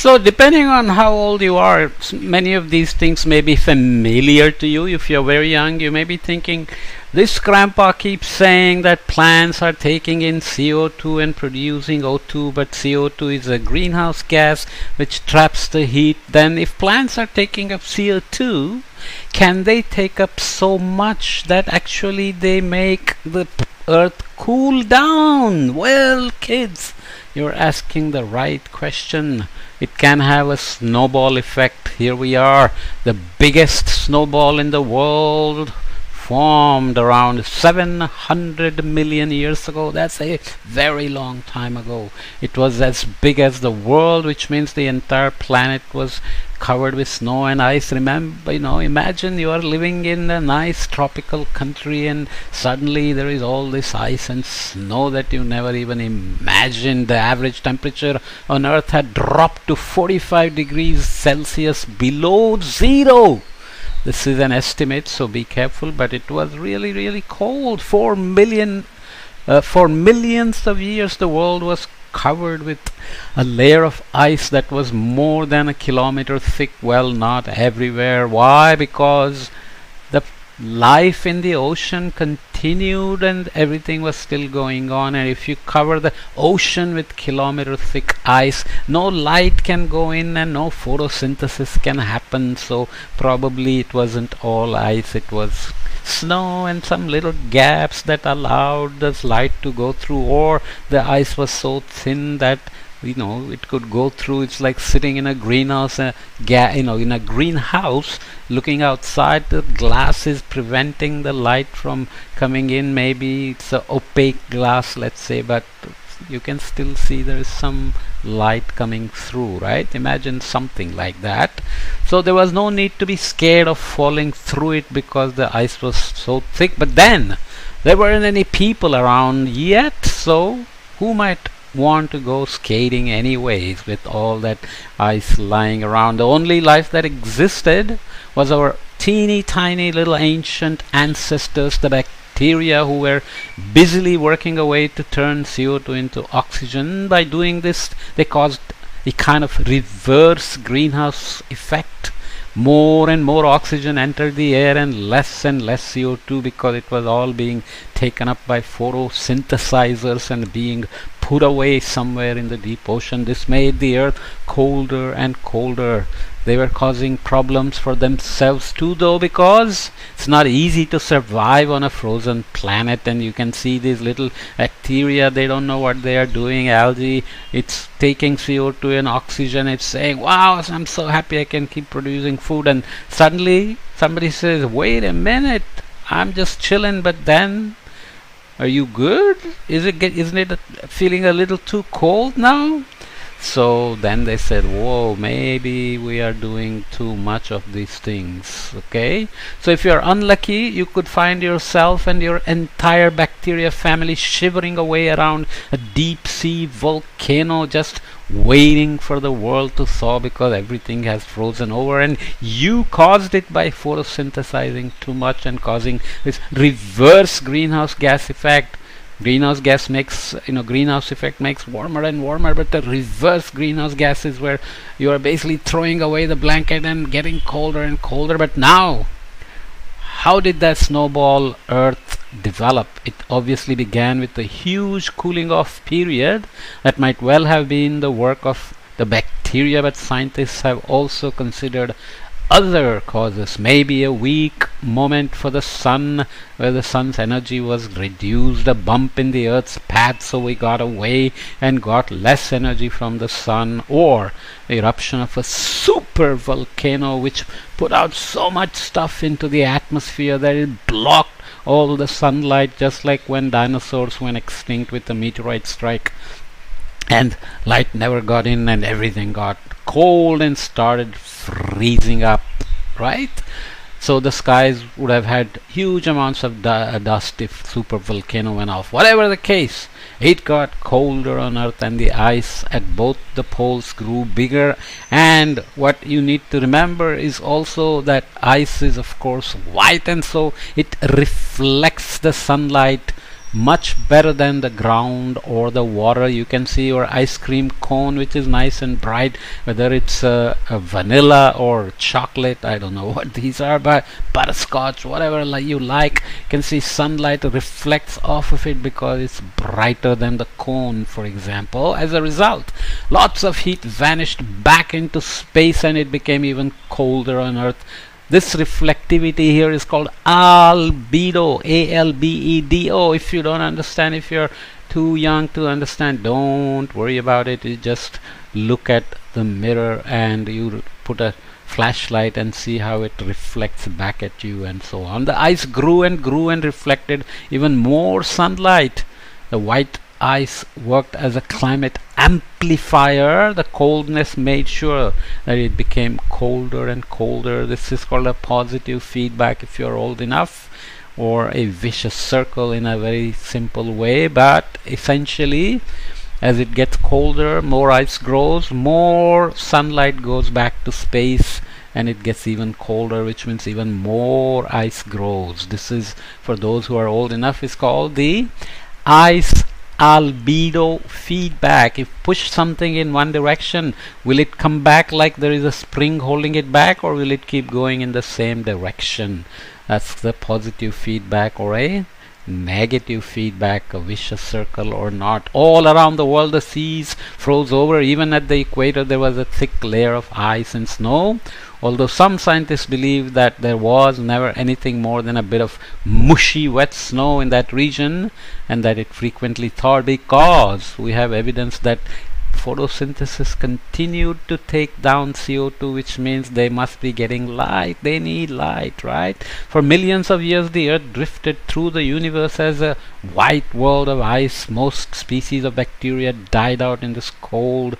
So, depending on how old you are, many of these things may be familiar to you. If you're very young, you may be thinking, this grandpa keeps saying that plants are taking in CO2 and producing O2, but CO2 is a greenhouse gas which traps the heat. Then, if plants are taking up CO2, can they take up so much that actually they make the earth cool down? Well, kids, you're asking the right question. It can have a snowball effect. Here we are, the biggest snowball in the world formed around 700 million years ago. That's a very long time ago. It was as big as the world, which means the entire planet was covered with snow and ice. Remember, imagine you are living in a nice tropical country and suddenly there is all this ice and snow that you never even imagined. The average temperature on Earth had dropped to 45 degrees Celsius below zero. This is an estimate, so be careful, but it was really, really cold. For millions of years, the world was covered with a layer of ice that was more than a kilometer thick. Well, not everywhere. Why? Because the life in the ocean continued and everything was still going on, and if you cover the ocean with kilometer thick ice, no light can go in and no photosynthesis can happen. So probably it wasn't all ice, it was snow and some little gaps that allowed the light to go through, or the ice was so thin that it could go through. It's like sitting in a greenhouse, in a greenhouse, looking outside. The glass is preventing the light from coming in. Maybe it's a opaque glass, let's say, but you can still see there is some light coming through, right? Imagine something like that. So there was no need to be scared of falling through it because the ice was so thick. But then there weren't any people around yet, so who might want to go skating anyways with all that ice lying around? The only life that existed was our teeny tiny little ancient ancestors, the bacteria, who were busily working away to turn CO2 into oxygen. By doing this, they caused a kind of reverse greenhouse effect. More and more oxygen entered the air and less CO2, because it was all being taken up by photosynthesizers and being put away somewhere in the deep ocean. This made the earth colder and colder. They were causing problems for themselves too, though, because it's not easy to survive on a frozen planet. And you can see these little bacteria, they don't know what they are doing. Algae, it's taking CO2 and oxygen, it's saying, wow, I'm so happy I can keep producing food. And suddenly somebody says, wait a minute, I'm just chilling, but then, are you good? Isn't it feeling a little too cold now? So then they said, whoa, maybe we are doing too much of these things. Okay, so if you're unlucky, you could find yourself and your entire bacteria family shivering away around a deep sea volcano, just waiting for the world to thaw because everything has frozen over, and you caused it by photosynthesizing too much and causing this reverse greenhouse gas effect. Greenhouse effect makes warmer and warmer, but the reverse greenhouse gas is where you are basically throwing away the blanket and getting colder and colder. But now, how did that snowball Earth develop? It obviously began with a huge cooling off period that might well have been the work of the bacteria, but scientists have also considered other causes. Maybe a weak moment for the sun, where the sun's energy was reduced, a bump in the earth's path, so we got away and got less energy from the sun, or eruption of a super volcano which put out so much stuff into the atmosphere that it blocked all the sunlight, just like when dinosaurs went extinct with the meteorite strike and light never got in and everything got cold and started freezing up, right? So the skies would have had huge amounts of dust if super volcano went off. Whatever the case, it got colder on Earth and the ice at both the poles grew bigger. And what you need to remember is also that ice is of course white, and so it reflects the sunlight much better than the ground or the water. You can see your ice cream cone, which is nice and bright, whether it's a vanilla or chocolate, I don't know what these are, but butterscotch, whatever you like. You can see sunlight reflects off of it because it's brighter than the cone, for example. As a result, lots of heat vanished back into space and it became even colder on Earth. This reflectivity here is called albedo, A-L-B-E-D-O. If you don't understand, if you're too young to understand, don't worry about it. You just look at the mirror and you put a flashlight and see how it reflects back at you and so on. The ice grew and grew and reflected even more sunlight. The white ice worked as a climate amplifier. The coldness made sure that it became colder and colder. This is called a positive feedback if you're old enough, or a vicious circle in a very simple way. But essentially, as it gets colder, more ice grows, more sunlight goes back to space, and it gets even colder, which means even more ice grows. This is, for those who are old enough, is called the ice albedo feedback. If push something in one direction, will it come back like there is a spring holding it back, or will it keep going in the same direction? That's the positive feedback, or a negative feedback, a vicious circle or not. All around the world the seas froze over. Even at the equator there was a thick layer of ice and snow, although some scientists believe that there was never anything more than a bit of mushy wet snow in that region, and that it frequently thawed, because we have evidence that photosynthesis continued to take down CO2, which means they must be getting light. They need light, right? For millions of years the Earth drifted through the universe as a white world of ice. Most species of bacteria died out in this cold,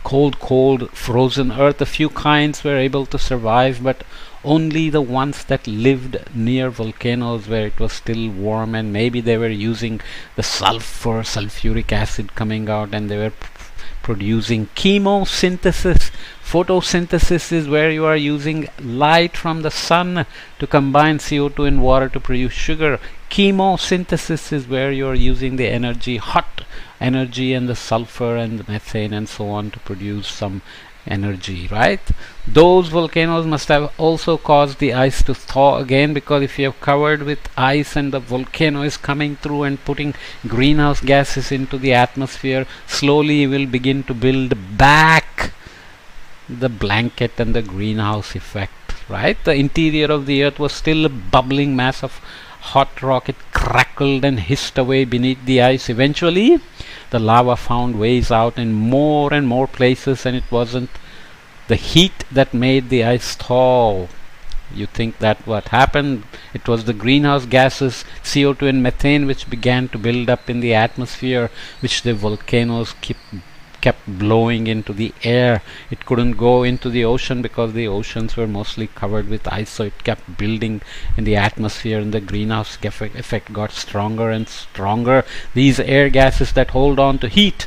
cold frozen Earth. A few kinds were able to survive, but only the ones that lived near volcanoes where it was still warm, and maybe they were using the sulfuric acid coming out, and they were producing chemosynthesis. Photosynthesis is where you are using light from the sun to combine CO2 and water to produce sugar. Chemosynthesis is where you are using the energy, hot energy, and the sulfur and the methane and so on to produce some energy, right? Those volcanoes must have also caused the ice to thaw again, because if you have covered with ice and the volcano is coming through and putting greenhouse gases into the atmosphere, slowly you will begin to build back the blanket and the greenhouse effect, right? The interior of the Earth was still a bubbling mass of hot rock. It crackled and hissed away beneath the ice. Eventually the lava found ways out in more and more places, and it wasn't the heat that made the ice thaw. You think that what happened? It was the greenhouse gases, CO2 and methane, which began to build up in the atmosphere, which the volcanoes kept blowing into the air. It couldn't go into the ocean because the oceans were mostly covered with ice, so it kept building in the atmosphere, and the greenhouse effect got stronger and stronger. These air gases that hold on to heat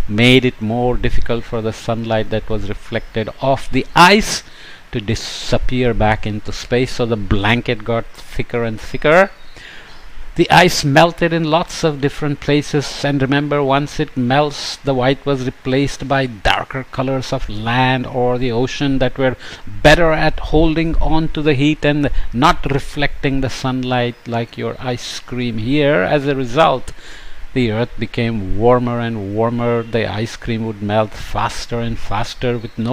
made it more difficult for the sunlight that was reflected off the ice to disappear back into space, so the blanket got thicker and thicker. The ice melted in lots of different places, and remember, once it melts, the white was replaced by darker colors of land or the ocean that were better at holding on to the heat and not reflecting the sunlight like your ice cream here. As a result, the Earth became warmer and warmer. The ice cream would melt faster and faster within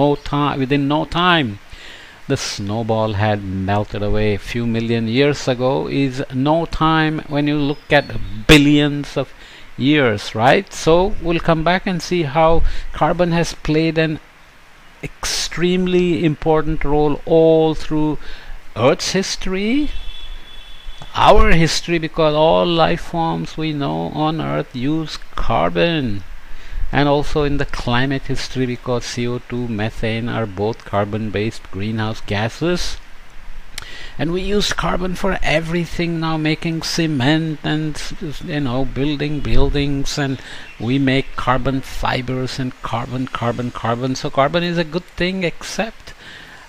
no time. The snowball had melted away. A few million years ago is no time when you look at billions of years, right? So we'll come back and see how carbon has played an extremely important role all through Earth's history, our history, because all life forms we know on Earth use carbon, and also in the climate history, because CO2, methane are both carbon-based greenhouse gases, and we use carbon for everything now, making cement and building buildings, and we make carbon fibers and carbon. So carbon is a good thing, except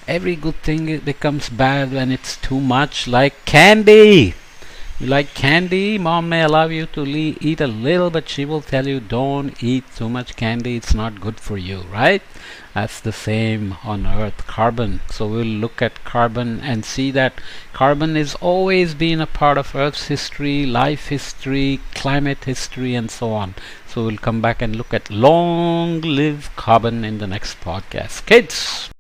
every good thing becomes bad when it's too much, like candy. You like candy? Mom may allow you to eat a little, but she will tell you don't eat too much candy. It's not good for you, right? That's the same on Earth. Carbon. So we'll look at carbon and see that carbon has always been a part of Earth's history, life history, climate history, and so on. So we'll come back and look at long live carbon in the next podcast. Kids!